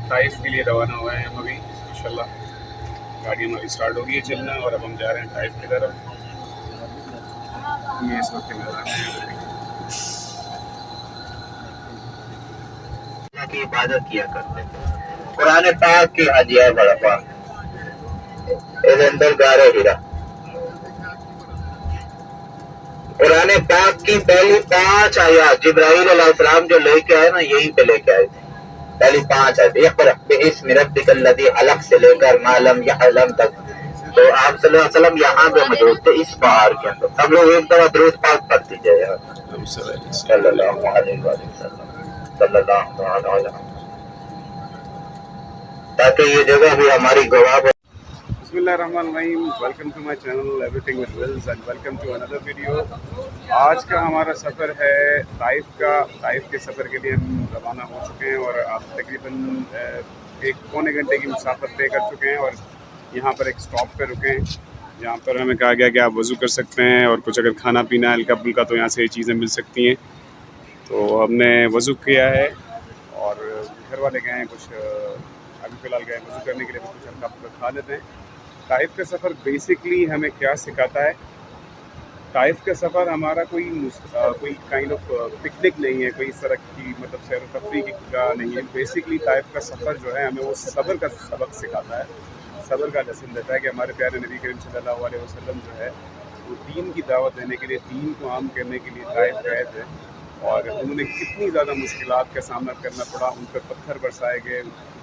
طائف کے لیے روانہ ہوئے ہیں ہم ابھی انشاءاللہ. گاڑی ہماری اسٹارٹ ہو گئی ہے چلنا اور اب ہم جا رہے ہیں طائف کی طرف. یہ اس وقت نظر کی عبادت کیا کرتے تھے. قرآن پاک کی حجیہ بڑا پاک اندر گارے ہیرا. قرآن پاک کی پہلی 5 آیات جبرائیل علیہ السلام جو لے کے آئے نا یہیں پہ لے کے آئے تھے. پہلی 5 آیات اقرأ باسم ربک الذی خلق سے لے کر ما لم یعلم تک. تو آپ صلی اللہ علیہ وسلم یہاں پہ موجود تھے اس بہار کے اندر. سب لوگ ایک دفعہ درود پاک پڑھ دیجیے یار صلی اللہ علیہ وسلم صلی اللہ علیہ وسلم تاکہ یہ جگہ بھی ہماری گواہ ہو. بسم اللہ الرحمن الرحیم. Welcome to my channel everything with wills and welcome to اندر ویڈیو. آج کا ہمارا سفر ہے طائف کا. طائف کے سفر کے لیے ہم روانہ ہو چکے ہیں اور آپ تقریباً 1 پونے گھنٹے کی مسافت طے کر چکے ہیں اور یہاں پر ایک اسٹاپ پہ رکے ہیں جہاں پر ہمیں کہا گیا کہ آپ وضو کر سکتے ہیں اور کچھ اگر کھانا پینا ہے ہلکا پھلکا تو یہاں سے یہ چیزیں مل سکتی ہیں. تو ہم نے وضو کیا ہے اور گھر والے گئے ہیں کچھ ابھی فی الحال گئے ہیں وضو کرنے کے لیے کچھ ہلکا پھلکا کھا لیتے ہیں. طائف کا سفر بیسکلی ہمیں کیا سکھاتا ہے؟ طائف کا سفر ہمارا کوئی کائنڈ آف پکنک نہیں ہے, کوئی اس طرح کی مطلب سیر و تفریح کا نہیں ہے. بیسکلی طائف کا سفر جو ہے ہمیں وہ صبر کا سبق سکھاتا ہے, صبر کا لیسن دیتا ہے کہ ہمارے پیارے نبی کریم صلی اللہ علیہ وسلم جو ہے وہ دین کی دعوت دینے کے لیے, دین کو عام کرنے کے لیے طائف گئے تھے اور انہوں نے کتنی زیادہ مشکلات کا سامنا کرنا پڑا. ان پر پتھر برسائے گئے,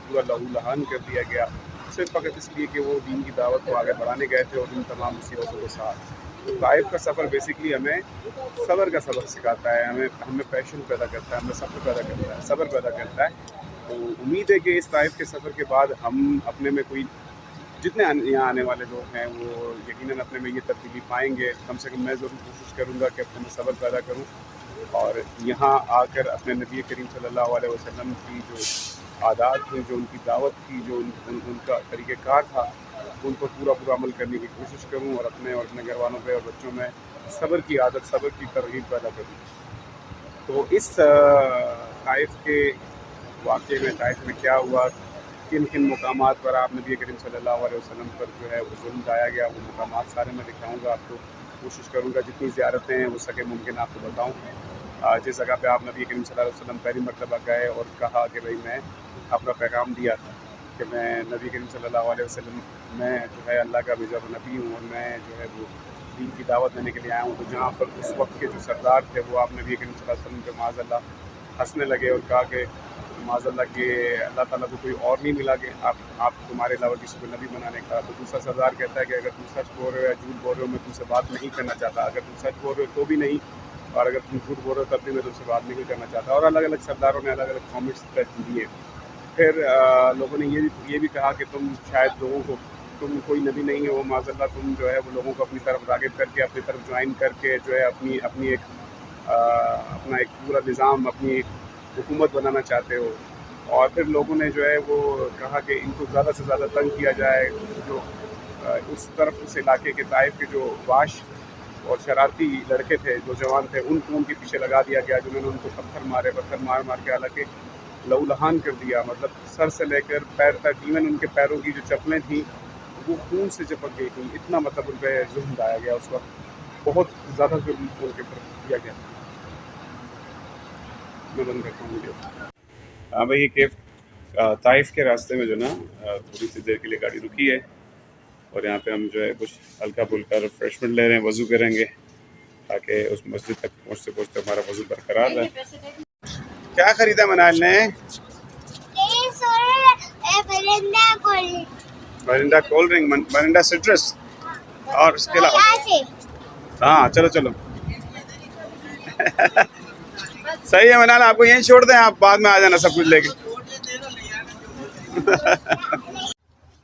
پورا لہو لہان کر دیا گیا صرف فقط اس لیے کہ وہ دین کی دعوت کو آگے بڑھانے گئے تھے اور ان تمام مصیبتوں کے ساتھ. طائف کا سفر بیسکلی ہمیں صبر کا سبق سکھاتا ہے, ہمیں پیشن پیدا کرتا ہے, ہمیں صبر پیدا کرتا ہے, صبر پیدا کرتا ہے. تو امید ہے کہ اس طائف کے سفر کے بعد ہم اپنے میں کوئی جتنے یہاں آنے والے لوگ ہیں وہ یقیناً اپنے میں یہ تبدیلی پائیں گے. کم سے کم میں ضرور کوشش کروں گا کہ اپنے میں صبر پیدا کروں اور یہاں آ کر اپنے نبی کریم صلی اللہ علیہ وسلم کی جو عادات تھیں, جو ان کی دعوت تھی, جو ان کا طریقہ کار تھا, ان کو پورا عمل کرنے کی کوشش کروں اور اپنے گھر والوں پہ اور بچوں میں صبر کی عادت, صبر کی ترغیب پیدا کروں. تو اس طائف کے واقعے میں, طائف میں کیا ہوا, کن کن مقامات پر آپ نبی کریم صلی اللہ علیہ وسلم پر جو ہے وہ ظلم ڈایا گیا, وہ مقامات سارے میں دکھاؤں گا آپ کو. کوشش کروں گا جتنی زیارتیں ہیں وہ سکے ممکن آپ کو بتاؤں. جس جگہ پہ آپ نبی کریم صلی اللہ علیہ وسلم پہلی مرتبہ گئے اور کہا کہ بھئی میں اپنا پیغام دیا تھا کہ میں نبی کریم صلی اللہ علیہ وسلم میں جو ہے اللہ کا بھیجا ہوا نبی ہوں اور میں جو ہے وہ دین کی دعوت دینے کے لیے آیا ہوں. تو جہاں پر اس وقت کے جو سردار تھے وہ آپ نبی کریم صلی اللہ علیہ وسلم کے معاذ اللہ ہنسنے لگے اور کہا کہ معاذ اللہ کہ اللہ تعالیٰ کو کوئی اور نہیں ملا کہ آپ تمہارے علاوہ کسی کو نبی بنانے کا. تو دوسرا سردار کہتا ہے کہ اگر تم سچ بول رہے ہو یا جھوٹ بول رہے ہو میں تم سے بات نہیں کرنا چاہتا, اگر تم سچ بول رہے ہو تو بھی نہیں, اور اگر تم جھوٹ بول رہے ہو تب بھی میں تم سے بات نہیں کرنا چاہتا. اور الگ الگ سرداروں نے الگ الگ کامنٹس دیے. پھر لوگوں نے یہ بھی کہا کہ تم شاید لوگوں کو, تم کوئی نبی نہیں ہو معاذ اللہ, تم جو ہے وہ لوگوں کو اپنی طرف راغب کر کے اپنی طرف جوائن کر کے جو ہے اپنا ایک پورا نظام, اپنی ایک حکومت بنانا چاہتے ہو. اور پھر لوگوں نے جو ہے وہ کہا کہ ان کو زیادہ سے زیادہ تنگ کیا جائے. جو اس طرف اس علاقے کے طائف کے جو باش اور شرارتی لڑکے تھے, جو جوان تھے, ان کو ان کے پیچھے لگا دیا گیا, جنہوں نے ان کو پتھر مار کے حالانکہ لہو لہان کر دیا, مطلب سر سے لے کر پیر تک, ایون ان کے پیروں کی جو چپلیں تھیں وہ خون سے چپک گئی تھیں. اتنا مطلب ان پہ ظلم ڈایا گیا اس وقت, بہت زیادہ ظلم ان کے اوپر کیا گیا. میں بند کرتا ہوں ویڈیو. ہاں بھائی, یہ طائف کے راستے میں جو نا تھوڑی سی دیر کے لیے گاڑی رکی ہے اور یہاں پہ ہم جو ہے کچھ ہلکا پھلکا ریفریشمنٹ لے رہے ہیں, وضو کریں گے تاکہ اس مسجد تک پہنچتے ہمارا وضو برقرار ہے. کیا خریدا منال نے؟ مرنڈا کولڈ ڈرنک, مرنڈا سٹرس, اور اس کے علاوہ ہاں چلو صحیح ہے منال, آپ کو یہیں چھوڑ دیں, آپ بعد میں آ جانا سب کچھ لے کے.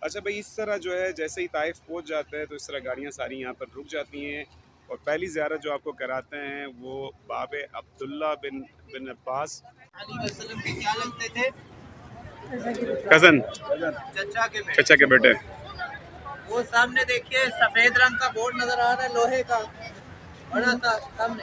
اچھا بھائی, اس طرح جو ہے جیسے ہی طائف پہنچ جاتا ہے تو اس طرح گاڑیاں ساری یہاں پر رک جاتی ہیں اور پہلی زیارت جو آپ کو کراتے ہیں وہ باب عبداللہ بن عباس وسلم کے کیا لگتے تھے؟ کزن, چچا کے بیٹے. وہ سامنے دیکھیے سفید رنگ کا بورڈ نظر آ رہا ہے لوہے کا, بڑا سا سامنے,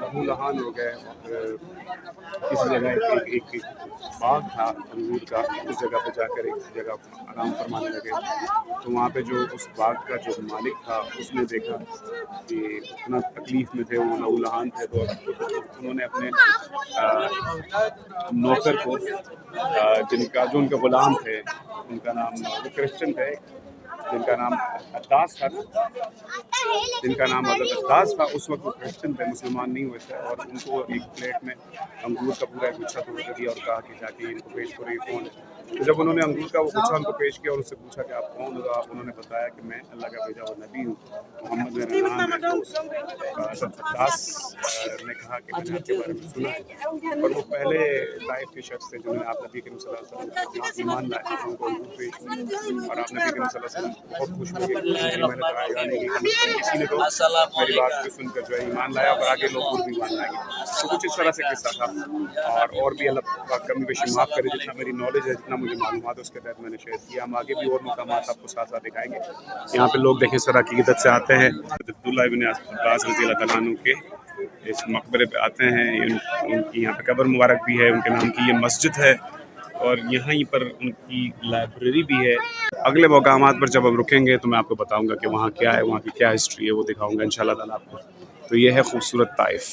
لہو لہان ہو گئے، کسی جگہ ایک باغ تھا انگور کا، اس جگہ پہ جا کر ایک جگہ آرام فرمانے لگے، تو وہاں پہ جو اس باغ کا جو مالک تھا اس نے دیکھا کہ اتنا تکلیف میں تھے، وہ لہو لہان تھے، تو انہوں نے اپنے نوکر کو جو ان کے غلام تھے، ان کا نام وہ کرسچن تھے، جن کا نام عباس تھا، حضرت عباس تھا، اس وقت وہ کرسچن تھے، مسلمان نہیں ہوئے تھے، اور ان کو ایک پلیٹ میں انگور کا پورا ایک گچھا توڑ دیا اور کہا کہ جا کے ان کو پیش کرو، یہ کون ہے؟ تو جب انہوں نے انگور کا وہ گچھا ان کو پیش کیا اور اس سے پوچھا کہ آپ کون ہو، انہوں نے بتایا کہ میں اللہ کا بھیجا ہوا نبی ہوں، محمد میرا نام ہے۔ تو حضرت عباس نے کہا کہ میں نے آپ کے بارے میں سنا ہے، اور وہ پہلے طائف کے شخص تھے جنہوں نے آپ نبی کریم صلی اللہ علیہ وسلم کو ایمان لائے، ان کو انگور پیش کی، اور آپ نبی کریم صلی اللہ علیہ وسلم بہت خوش ہوئے کہ میں نے کہا یعنی کہ کسی نے تو میری بات کو سن کر جو ہے ایمان لایا، اور آگے لوگ اور بھی ایمان لائیں گے۔ تو کچھ اس طرح سے قصہ تھا، اور بھی اللہ پاک کمی بیشی معاف کرے، جتنا میری نالج ہے، جتنا مجھے معلومات ہے اس کے تحت میں نے شیئر کیا۔ ہم آگے بھی اور مقامات آپ کو ساتھ ساتھ دکھائیں گے۔ یہاں پہ لوگ دیکھیں اس طرح عقیدت سے آتے ہیں، عبداللہ ابن عباس رضی اللہ تعالیٰ عنہ کے اس مقبرے پہ آتے ہیں، ان کی یہاں پہ قبر مبارک بھی ہے، ان کے نام کی یہ مسجد ہے، اور یہاں پر ان کی لائبریری بھی ہے۔ اگلے مقامات پر جب ہم رکیں گے تو میں آپ کو بتاؤں گا کہ وہاں کیا ہے، وہاں کی کیا ہسٹری ہے، وہ دکھاؤں گا انشاءاللہ تعالیٰ آپ کو۔ تو یہ ہے خوبصورت طائف۔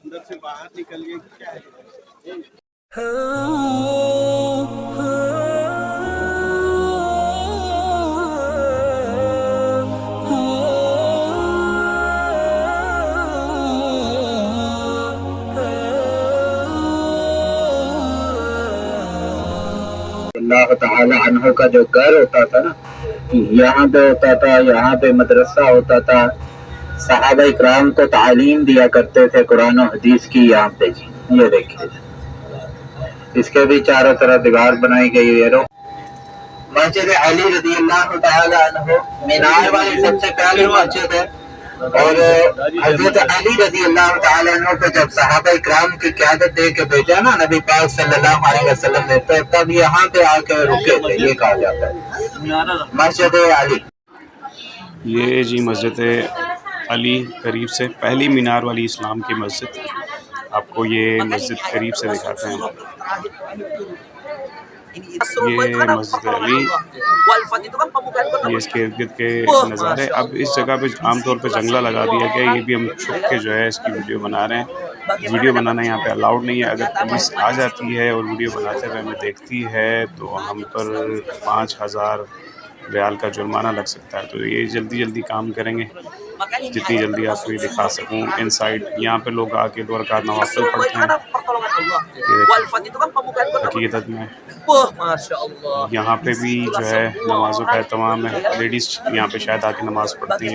اندر سے باہر نکل گئے کیا ہے؟ اللہ تعالی عنہ کا جو گھر ہوتا تھا نا، یہاں پہ ہوتا تھا، یہاں پہ مدرسہ ہوتا تھا، صحابہ اکرام کو تعلیم دیا کرتے تھے قرآن و حدیث کی یہاں پہ جی۔ یہ دیکھیے اس کے بھی چاروں طرف دیوار بنائی گئی ہے۔ مسجد علی رضی اللہ تعالی عنہ مینار والی سب سے پہلی مسجد ہے، اور حضرت علی رضی اللہ تعالی عنہ کو جب صحابہ اکرام کی قیادت دے کے بھیجا نا نبی پاک صلی اللہ علیہ وسلم نے، تب یہاں پہ آ کے رکے تھے، یہ کہا جاتا ہے مسجد علی۔ یہ جی مسجد علی قریب سے پہلی مینار والی اسلام کی مسجد، آپ کو یہ مسجد قریب سے دکھاتے ہیں۔ یہ مسجد علی، یہ اس کے ارد گرد کے نظارے۔ اب اس جگہ پہ عام طور پہ جنگلہ لگا دیا گیا، یہ بھی ہم چھپ کے جو ہے اس کی ویڈیو بنا رہے ہیں۔ ویڈیو بنانا یہاں پہ الاؤڈ نہیں ہے، اگر پولیس آ جاتی ہے اور ویڈیو بناتے ہوئے ہمیں دیکھتی ہے تو ہم پر 5000 ریال کا جرمانہ لگ سکتا ہے۔ تو یہ جلدی کام کریں گے جتنی جلدی آپ کو یہ دکھا سکوں۔ ان سائڈ یہاں پہ لوگ آ کے 2 رکعت نوافل پڑھتے ہیں۔ حقیقت میں یہاں پہ بھی جو ہے نمازوں کا اہتمام ہے، لیڈیز یہاں پہ شاید آ کے نماز پڑھتی ہیں،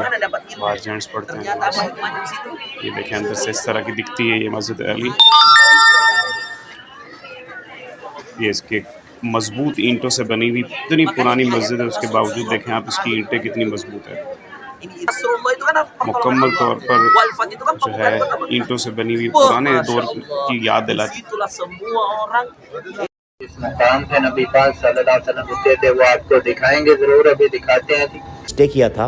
باہر جینٹس پڑھتے ہیں نماز۔ یہ دیکھیں اندر سے اس طرح کی دکھتی ہے یہ مسجد علی۔ یہ اس کے مضبوط اینٹوں سے بنی ہوئی اتنی پرانی مسجد ہے، اس کے باوجود دیکھیں آپ اس کی اینٹیں کتنی مضبوط ہے، مکمل طور پر جو ہے اینٹوں سے بنی ہوئی، پرانے دور کی یاد دلاتی۔ اس مقام پہ نبی پاک صلی اللہ علیہ وسلم رکے تھے، وہ آپ کو دکھائیں گے، ضرور ابھی دکھاتے ہیں جی۔ کیا تھا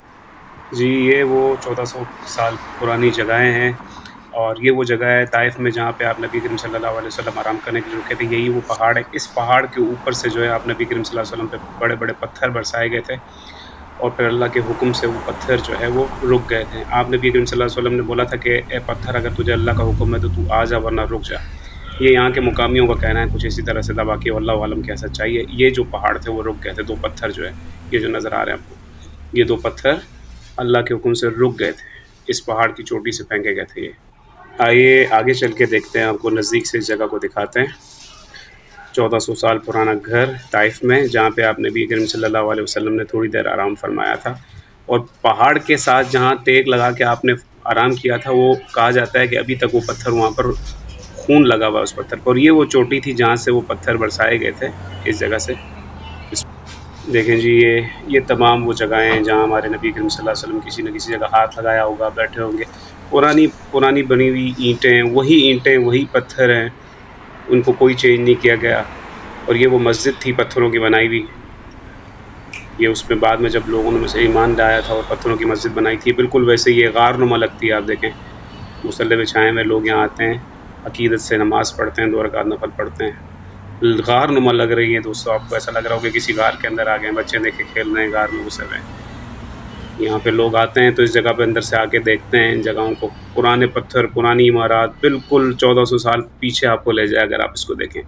جی یہ وہ 1400 سال پرانی جگہیں ہیں، اور یہ وہ جگہ ہے طائف میں جہاں پہ آپ نبی کریم صلی اللہ علیہ وسلم آرام کرنے کے لیے رکے تھے۔ یہی وہ پہاڑ ہے، اس پہاڑ کے اوپر سے جو ہے آپ نبی کریم صلی اللہ علیہ وسلم پہ بڑے بڑے پتھر برسائے گئے تھے، اور پھر اللہ کے حکم سے وہ پتھر جو ہے وہ رک گئے تھے۔ آپ نبی کریم صلی اللہ علیہ وسلم نے بولا تھا کہ اے پتھر اگر تجھے اللہ کا حکم ہے تو آ جا ورنہ رک جا۔ یہ یہاں کے مقامیوں کا کہنا ہے، کچھ اسی طرح سے دبا کے اللہ عالم کیا سچائی ہے۔ یہ جو پہاڑ تھے وہ رک گئے تھے، 2 پتھر جو ہے یہ جو نظر آ رہے ہیں آپ کو، یہ 2 پتھر اللہ کے حکم سے رک گئے تھے، اس پہاڑ کی چوٹی سے پھینکے گئے تھے۔ یہ آئیے آگے چل کے دیکھتے ہیں، آپ کو نزدیک سے اس جگہ کو دکھاتے ہیں۔ 1400 سال پرانا گھر طائف میں، جہاں پہ آپ نبی کریم صلی اللہ علیہ وسلم نے تھوڑی دیر آرام فرمایا تھا، اور پہاڑ کے ساتھ جہاں ٹیک لگا کے آپ نے آرام کیا تھا، وہ کہا جاتا ہے کہ ابھی تک وہ پتھر وہاں پر خون لگا ہوا اس پتھر پر، اور یہ وہ چوٹی تھی جہاں سے وہ پتھر برسائے گئے تھے، اس جگہ سے۔ دیکھیں جی یہ تمام وہ جگہیں ہیں جہاں ہمارے نبی کریم صلی اللہ علیہ وسلم کسی نہ کسی جگہ ہاتھ لگایا ہوگا، بیٹھے ہوں گے۔ پرانی بنی ہوئی اینٹیں، وہی پتھر ہیں، ان کو کوئی چینج نہیں کیا گیا، اور یہ وہ مسجد تھی پتھروں کی بنائی ہوئی۔ یہ اس میں بعد میں جب لوگوں نے اسے ایمان لایا تھا اور پتھروں کی مسجد بنائی تھی، بالکل ویسے یہ غار نما لگتی ہے. آپ دیکھیں مصلی بچھائے ہوئے لوگ یہاں آتے ہیں، عقیدت سے نماز پڑھتے ہیں، 2 رکعت نفل پڑھتے ہیں. غار نما لگ رہی ہے دوستو، آپ کو ایسا لگ رہا ہو کہ کسی غار کے اندر آ گئے ہیں. بچے دیکھے کھیل رہے ہیں غار میں گھسے ہوئے ہیں. یہاں پہ لوگ آتے ہیں تو اس جگہ پہ اندر سے آ کے دیکھتے ہیں ان جگہوں کو. پرانے پتھر، پرانی عمارات، بالکل 1400 سال پیچھے آپ کو لے جائے اگر آپ اس کو دیکھیں.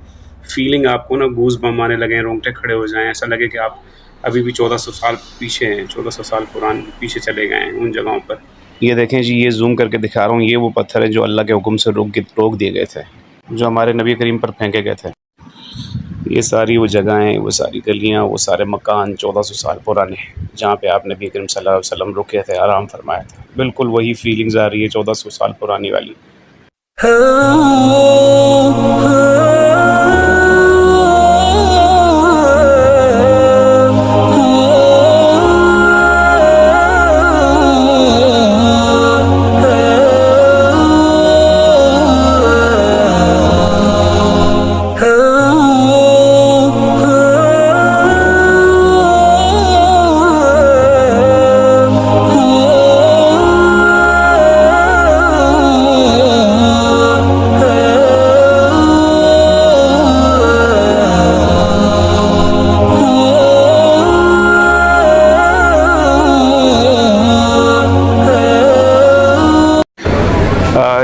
فیلنگ آپ کو نا گوز بم آنے لگیں، رونگٹے کھڑے ہو جائیں، ایسا لگے کہ آپ ابھی بھی 1400 سال پیچھے ہیں، 1400 سال پرانے پیچھے چلے گئے ہیں ان جگہوں پر. یہ دیکھیں جی، یہ زوم کر کے دکھا رہا ہوں، یہ وہ پتھر ہیں جو اللہ کے حکم سے روک دیے گئے تھے، جو ہمارے نبی کریم پر پھینکے گئے تھے. یہ ساری وہ جگہیں، وہ ساری گلیاں، وہ سارے مکان 1400 سال پرانے جہاں پہ آپ نبی کریم صلی اللہ علیہ وسلم رکے تھے، آرام فرمایا تھا. بالکل وہی فیلنگز آ رہی ہے 1400 سال پرانی والی.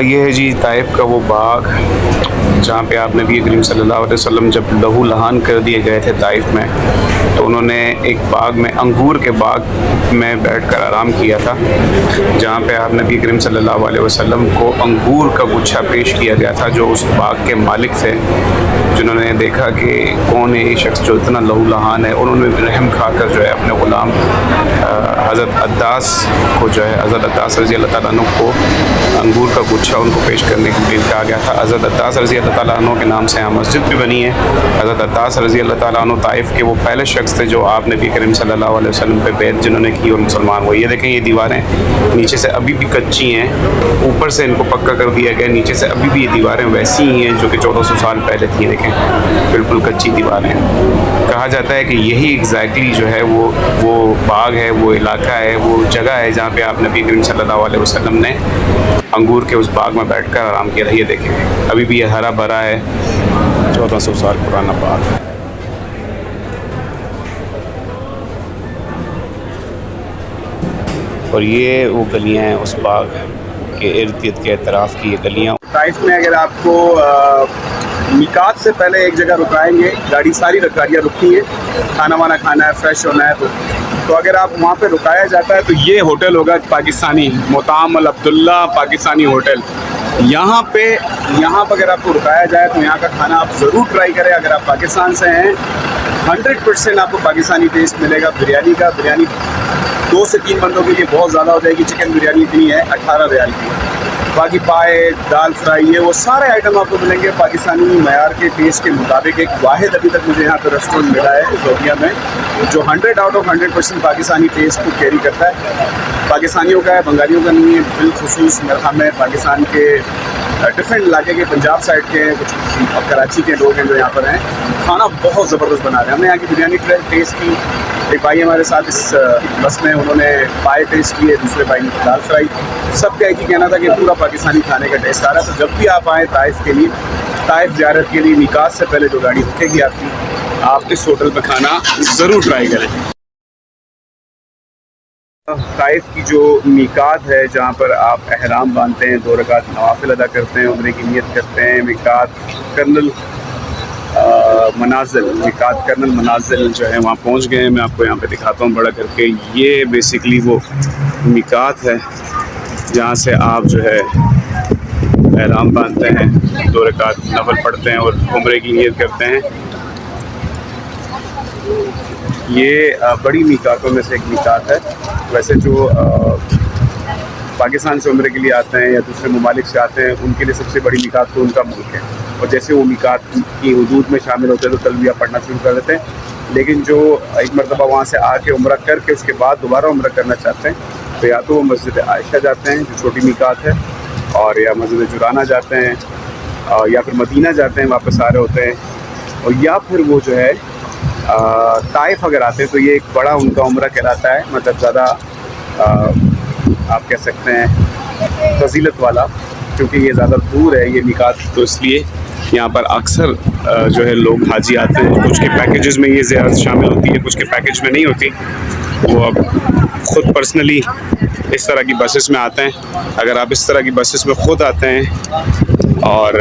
یہ ہے جی طائف کا وہ باغ جہاں پہ آپ نبی کریم صلی اللہ علیہ وسلم جب لہو لہان کر دیے گئے تھے طائف میں، تو انہوں نے ایک باغ میں، انگور کے باغ میں بیٹھ کر آرام کیا تھا، جہاں پہ آپ نبی کریم صلی اللہ علیہ وسلم کو انگور کا گچھا پیش کیا گیا تھا. جو اس باغ کے مالک تھے، جنہوں نے دیکھا کہ کون ہے یہ شخص جو اتنا لہو لہان ہے، انہوں نے رحم کھا کر جو ہے اپنے غلام حضرت عداس کو جو ہے، حضرت عداس رضی اللہ تعالیٰ عنہ کو انگور کا گچھا ان کو پیش کرنے کے لیے کہا گیا تھا. حضرت عداس رضی اللہ تعالیٰ عنہ کے نام سے یہاں مسجد بھی بنی ہے. حضرت عداس رضی اللہ تعالیٰ عنہ طائف کے وہ پہلے شخص تھے جو آپ نبی کریم صلی اللہ علیہ وسلم پہ بیعت جنہوں نے کی اور مسلمان ہوئے. یہ دیکھیں یہ دیواریں نیچے سے ابھی بھی کچی ہیں، اوپر سے ان کو پکا کر دیا گیا، نیچے سے ابھی بھی یہ دیواریں ویسی ہی ہیں جو کہ 1400 سال پہلے تھیں. دیکھیں بالکل کچی دیواریں. کہا جاتا ہے کہ یہی ایگزیکٹلی جو ہے وہ باغ ہے، وہ علاقہ ہے، وہ جگہ ہے جہاں پہ آپ نبی کریم صلی اللہ علیہ وسلم نے انگور کے اس باغ میں بیٹھ کر آرام کیا تھا. یہ دیکھیں ابھی بھی یہ ہرا بھرا ہے، 1400 سال پرانا باغ. اور یہ وہ گلیاں ہیں اس باغ کے ارد گرد کے اطراف کی یہ گلیاں. طائف میں اگر آپ کو میقات سے پہلے ایک جگہ رکائیں گے، ساری گاڑیاں رکتی ہیں، کھانا وانا کھانا ہے، فریش ہونا ہے، تو اگر آپ وہاں پہ رکایا جاتا ہے تو یہ ہوٹل ہوگا پاکستانی، مطعم العبداللہ پاکستانی ہوٹل. یہاں پہ اگر آپ کو رکایا جائے تو یہاں کا کھانا آپ ضرور ٹرائی کریں. اگر آپ پاکستان سے ہیں 100% آپ کو پاکستانی ٹیسٹ ملے گا. بریانی 2 سے 3 بندوں کے لیے بہت زیادہ ہو جائے گی. چکن بریانی اتنی ہے 18 ریال کی. باقی پائے، دال فرائی، یہ وہ سارے آئٹم آپ کو ملیں گے پاکستانی معیار کے ٹیسٹ کے مطابق. ایک واحد ابھی تک مجھے یہاں پہ ریسٹورینٹ ملا ہے سعودیہ میں جو 100% پاکستانی ٹیسٹ کو کیری کرتا ہے. پاکستانیوں کا ہے، بنگالیوں کا نہیں ہے. بالخصوص میرا خیال میں پاکستان کے ڈفرینٹ علاقے کے، پنجاب سائڈ کے ہیں، کچھ کراچی کے لوگ ہیں جو یہاں پر ہیں. کھانا بہت زبردست بنا رہے ہیں. ہم نے یہاں کی بریانی ٹیسٹ کی. ایک بھائی ہمارے ساتھ اس بس میں، انہوں نے پائے ٹیسٹ کیے، دوسرے بھائی نے دال فرائی. سب کا ایک ہی کہنا تھا کہ پورا پاکستانی کھانے کا ٹیسٹ آ رہا ہے. تو جب بھی آپ آئیں طائف کے لیے، طائف زیارت کے لیے، میقات سے پہلے جو گاڑی رکے گی آپ اس ہوٹل پہ کھانا ضرور ٹرائی کریں. طائف کی جو میقات ہے جہاں پر آپ احرام باندھتے ہیں، 2 رکعت نوافل ادا کرتے ہیں، عمرے کی نیت کرتے ہیں. میقات کرنل منازل جو ہے وہاں پہنچ گئے ہیں. میں آپ کو یہاں پہ دکھاتا ہوں بڑا کر کے. یہ بیسیکلی وہ میقات ہے جہاں سے آپ جو ہے احرام باندھتے ہیں، 2 رکعت نفل پڑھتے ہیں اور عمرے کی نیت کرتے ہیں. یہ بڑی میقاتوں میں سے ایک میقات ہے. ویسے جو پاکستان سے عمرے کے لیے آتے ہیں یا دوسرے ممالک سے آتے ہیں، ان کے لیے سب سے بڑی میقات تو ان کا ملک ہے. اور جیسے وہ میقات کی حدود میں شامل ہوتے ہیں تو تلبیہ پڑھنا شروع کر دیتے ہیں. لیکن جو ایک مرتبہ وہاں سے آ کے عمرہ کر کے اس کے بعد دوبارہ عمرہ کرنا چاہتے ہیں تو یا تو وہ مسجد عائشہ جاتے ہیں جو چھوٹی میقات ہے، اور یا مسجد جرانہ جاتے ہیں، یا پھر مدینہ جاتے ہیں، واپس آ رہے ہوتے ہیں، اور یا پھر وہ جو ہے طائف اگر آتے تو یہ ایک بڑا ان کا عمرہ کہلاتا ہے، مطلب زیادہ آپ کہہ سکتے ہیں فضیلت والا، کیونکہ یہ زیادہ دور ہے یہ میقات، تو اس لیے یہاں پر اکثر جو ہے لوگ حاجی آتے ہیں. کچھ کے پیکیجز میں یہ زیارت شامل ہوتی ہے، کچھ کے پیکیج میں نہیں ہوتی. وہ اب خود پرسنلی اس طرح کی بسز میں آتے ہیں. اگر آپ اس طرح کی بسز میں خود آتے ہیں اور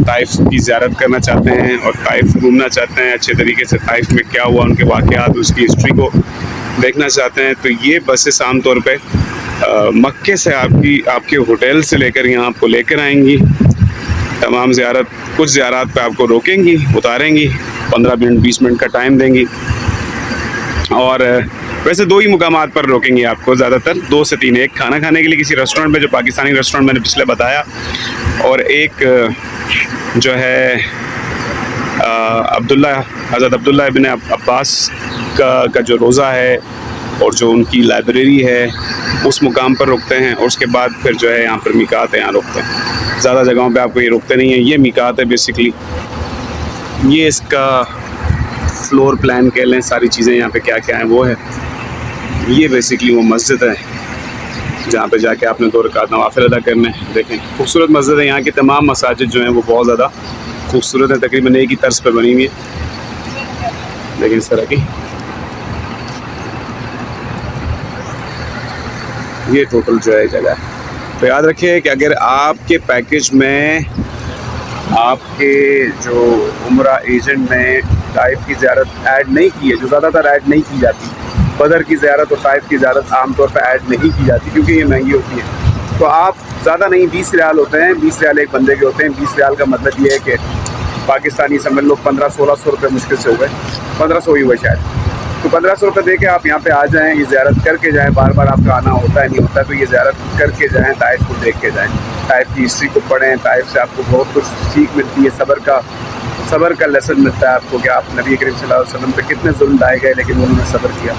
طائف کی زیارت کرنا چاہتے ہیں اور طائف گھومنا چاہتے ہیں اچھے طریقے سے، طائف میں کیا ہوا، ان کے واقعات، اس کی ہسٹری کو دیکھنا چاہتے ہیں، تو یہ بسز عام طور پہ مکے سے آپ کے ہوٹل سے لے کر یہاں آپ کو لے کر آئیں گی. تمام کچھ زیارات پہ آپ کو روکیں گی، اتاریں گی، 15 منٹ 20 منٹ کا ٹائم دیں گی. اور ویسے 2 ہی مقامات پر روکیں گے آپ کو، زیادہ تر 2 سے 3. ایک کھانا کھانے کے لیے کسی ریسٹورینٹ میں، جو پاکستانی ریسٹورینٹ میں نے پچھلے بتایا، اور ایک جو ہے حضرت عبداللہ ابن عباس کا جو روزہ ہے اور جو ان کی لائبریری ہے، اس مقام پر رکتے ہیں. اور اس کے بعد پھر جو ہے یہاں پر میقات ہے، یہاں رکتے ہیں. زیادہ جگہوں پہ آپ کو یہ رکتے نہیں ہیں. یہ میقات ہے بیسکلی. یہ اس کا فلور پلان کہہ لیں، ساری چیزیں یہاں پہ کیا کیا ہیں وہ ہے. یہ بیسکلی وہ مسجد ہے جہاں پہ جا کے آپ نے 2 رکعت نوافل ادا کرنے ہیں. دیکھیں خوبصورت مسجد ہے. یہاں کی تمام مساجد جو ہیں وہ بہت زیادہ خوبصورت ہیں، تقریباً ایک ہی طرز پہ بنی ہوئی ہے. لیکن اس طرح کی یہ ٹوٹل جو ہے جگہ ہے. تو یاد رکھیے کہ اگر آپ کے پیکیج میں آپ کے جو عمرہ ایجنٹ نے طائف کی زیارت ایڈ نہیں کی ہے، جو زیادہ تر ایڈ نہیں کی جاتی، بدر کی زیارت اور طائف کی زیارت عام طور پہ ایڈ نہیں کی جاتی کیونکہ یہ مہنگی ہوتی ہے، تو آپ زیادہ نہیں 20 ریال ہوتے ہیں، 20 ریال ایک بندے کے ہوتے ہیں. 20 ریال کا مطلب یہ ہے کہ پاکستانی سمجھ لو 1500-1600 روپے مشکل سے ہو گئے، 1500 ہی ہوئے شاید. تو 1500 روپے دے کے آپ یہاں پہ آ جائیں، یہ زیارت کر کے جائیں. بار بار آپ کا آنا ہوتا ہے نہیں ہوتا، تو یہ زیارت کر کے جائیں، طائف کو دیکھ کے جائیں، طائف کی ہسٹری کو پڑھیں. طائف سے آپ کو بہت کچھ سیکھ ملتی ہے، صبر کا لیسن ملتا ہے آپ کو کہ آپ نبی کریم صلی اللہ علیہ وسلم پہ کتنے ظلم ڈائے گئے لیکن انہوں نے صبر کیا.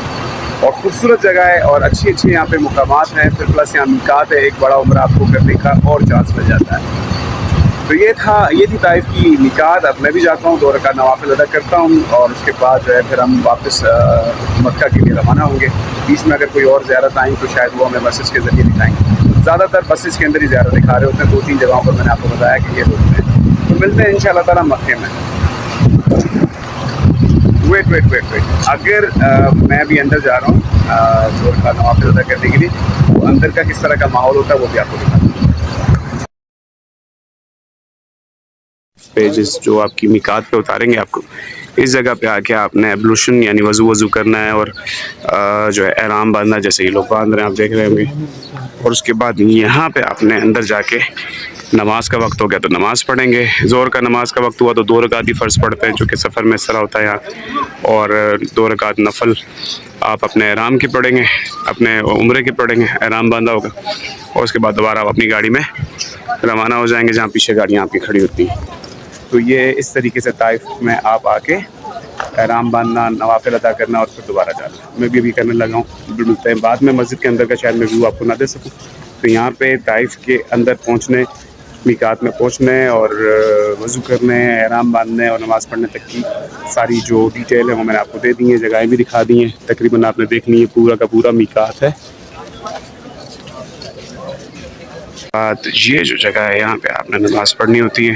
اور خوبصورت جگہ ہے اور اچھی یہاں پہ مقامات ہیں. پھر پلس یہاں میقات ہے، ایک بڑا عمرہ آپ کو کرنے کا اور چانس مل جاتا ہے. تو یہ تھی طائف کی میقات. اب میں بھی جاتا ہوں، 2 رکعت نوافل ادا کرتا ہوں، اور اس کے بعد جو ہے پھر ہم واپس مکہ کے لیے روانہ ہوں گے. بیچ میں اگر کوئی اور زیارت آئیں تو شاید وہ ہمیں بسز کے ذریعے دکھائیں گے. زیادہ تر بسز کے اندر ہی زیارت دکھا رہے ہوتے ہیں. 2-3 جگہوں پر میں نے آپ کو بتایا کہ یہ ہوتے ہیں. تو ملتے ہیں انشاءاللہ تعالیٰ مکے میں. ویٹ اگر میں ابھی اندر جا رہا ہوں 2 رکعت نوافل ادا کرنے کے لیے، تو اندر کا کس طرح کا ماحول ہوتا ہے وہ بھی آپ کو دکھاتا ہوں. پیجز جو آپ کی میقات پہ اتاریں گے، آپ کو اس جگہ پہ آ کے آپ نے ایبلوشن یعنی وضو کرنا ہے، اور جو ہے احرام باندھنا، جیسے یہ لوگ باندھ رہے ہیں آپ دیکھ رہے ہوں گے. اور اس کے بعد یہاں پہ آپ نے اندر جا کے نماز کا وقت ہو گیا تو نماز پڑھیں گے. ظہر کا نماز کا وقت ہوا تو 2 رکعت ہی فرض پڑھتے ہیں، چونکہ سفر میں اس طرح ہوتا ہے یہاں. اور 2 رکعت نفل آپ اپنے احرام کی پڑھیں گے، اپنے عمرے کی پڑھیں گے، احرام باندھا ہوگا. اور اس کے بعد دوبارہ آپ اپنی گاڑی میں روانہ ہو جائیں گے جہاں پیچھے گاڑیاں آپ کی کھڑی ہوتی ہیں. تو یہ اس طریقے سے طائف میں آپ آ کے احرام باندھنا، نوافل ادا کرنا، اور پھر دوبارہ جانا. میں بھی ابھی کرنے لگا ہوں. ملتے ہیں بعد میں مسجد کے اندر کا، شاید میں ویو آپ کو نہ دے سکوں. تو یہاں پہ طائف کے اندر پہنچنے، میقات میں پہنچنے اور وضو کرنے، احرام باندھنے اور نماز پڑھنے تک کی ساری جو ڈیٹیل ہے وہ میں نے آپ کو دے دی ہیں. جگہیں بھی دکھا دی ہیں، تقریباً آپ نے دیکھ لی ہے. پورا کا پورا میقات ہے. یہ جو جگہ ہے یہاں پہ آپ نے نماز پڑھنی ہوتی ہے.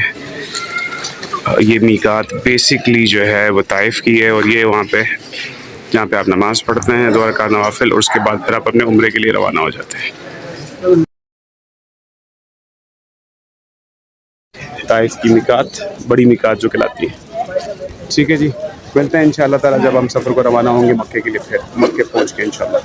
یہ میقات بیسکلی جو ہے وہ طائف کی ہے، اور یہ وہاں پہ جہاں پہ آپ نماز پڑھتے ہیں 2 رکعت نوافل، اور اس کے بعد پھر آپ اپنے عمرے کے لیے روانہ ہو جاتے ہیں. طائف کی میقات بڑی میقات جو کہلاتی ہے. ٹھیک ہے جی، ملتے ہیں انشاءاللہ تعالیٰ جب ہم سفر کو روانہ ہوں گے مکے کے لیے، پھر مکے پہنچ کے انشاءاللہ.